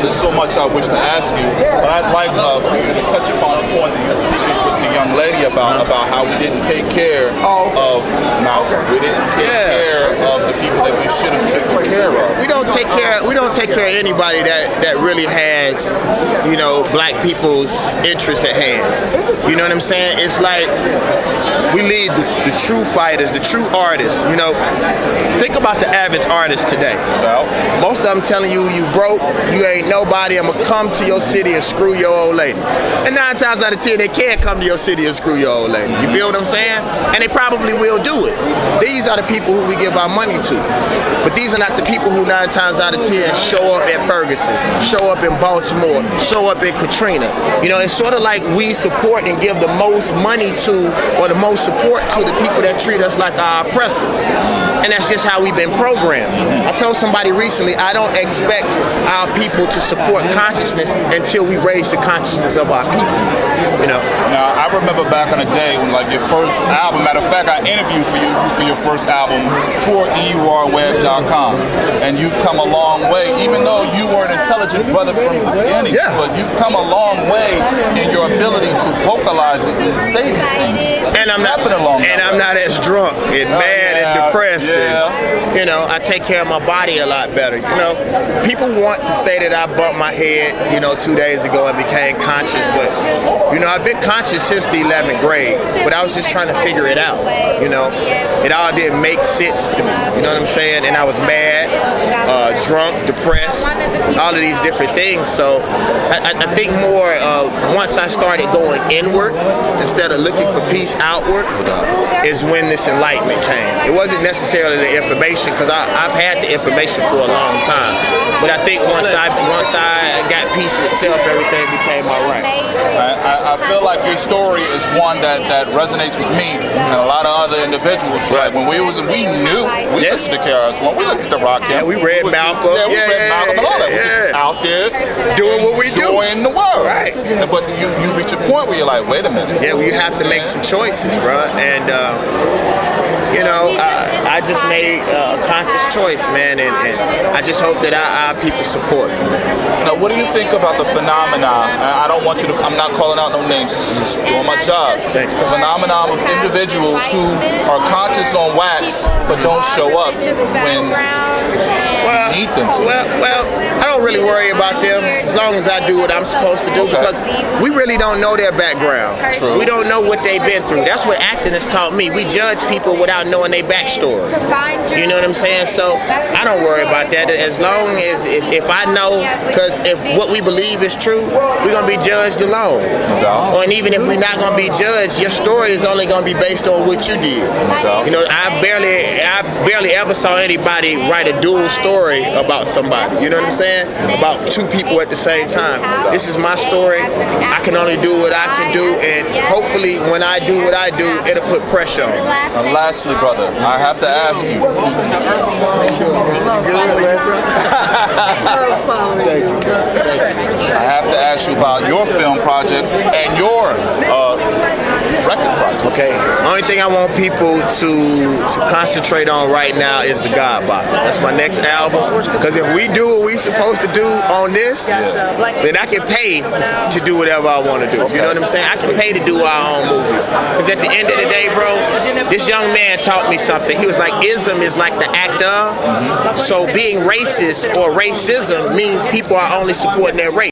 There's so much I wish to ask you, but I'd like for you to touch upon the point that you're speaking with the young lady about how we didn't take care of Malcolm. We didn't take care of the people that we should have taken care of. We don't take care of anybody that really has, you know, black people's interests at hand. You know what I'm saying? It's like we lead the true fighters, the true artists. You know, think about the average artist today. Most of them telling you broke, you ain't nobody, I'm gonna come to your city and screw your old lady. And 9 times out of 10, they can't come to your city and screw your old lady. You feel what I'm saying? And they probably will do it. These are the people who we give our money to. But these are not the people who 9 times out of 10 show up at Ferguson, show up in Baltimore, show up in Katrina. You know, it's sort of like we support and give the most money to, or the most support to, the people that treat us like our oppressors. And that's just how we've been programmed. I told somebody recently, I don't expect our people to support consciousness until we raise the consciousness of our people. You know. Now, I remember back in the day when, like, your first album, matter of fact, I interviewed for your first album for Urbanworld.com, and you've come a long way, even though you were an intelligent brother from the beginning, but you've come a long way in your ability to vocalize it and say these things. And I'm not as drunk and mad and depressed. And, you know, I take care of my body a lot better. You know, people want to say that I bumped my head, you know, 2 days ago and became conscious, but, you know, I've been conscious since the 11th grade, but I was just trying to figure it out. You know, it all didn't make sense to me. You know what I'm saying? And I was mad, drunk, depressed, all of these different things. So I think more once I started going inward instead of looking for peace outward is when this enlightenment came. It wasn't necessarily the information, because I've had the information for a long time. But I think once I got peace with self, everything became all right. I feel like your story is one that resonates with me and a lot of other individuals. Like when we listened to KRS-One, we listened to Rakim, we read Malcolm, we read Malcolm and all that. We're just out there doing what we do, enjoying the world. Right. But you reach a point where you're like, wait a minute. Yeah, well, you have to make some choices, bro. And you know, I just made a conscious choice, man, and I just hope that our people support me. Now, what do you think about the phenomenon? I don't want you to, I'm not calling out no names, just doing my job. The phenomenon of individuals who are conscious on wax but don't show up when you need them to. Well, I don't really worry about them as long as I do what I'm supposed to do, because we really don't know their background. True. We don't know what they've been through. That's what acting has taught me. We judge people without knowing their backstory. You know what I'm saying? So I don't worry about that. As long as if I know, because if what we believe is true, we're gonna be judged alone. Or even if we're not gonna be judged, your story is only gonna be based on what you did. You know, I barely ever saw anybody write a dual story about somebody. You know what I'm saying? About two people at the same time. This is my story. I can only do what I can do, and hopefully when I do what I do, it'll put pressure on me. And lastly, brother, I have to ask you. I have to ask you about your film project and your record project. Okay, only thing I want people to concentrate on right now is the God Box. That's my next album, because if we do what we supposed to do on this, then I can pay to do whatever I want to do. You know what I'm saying? I can pay to do our own movies, because at the end of the day, bro, this young man taught me something. He was like, ism is like the act of, so being racist or racism means people are only supporting their race.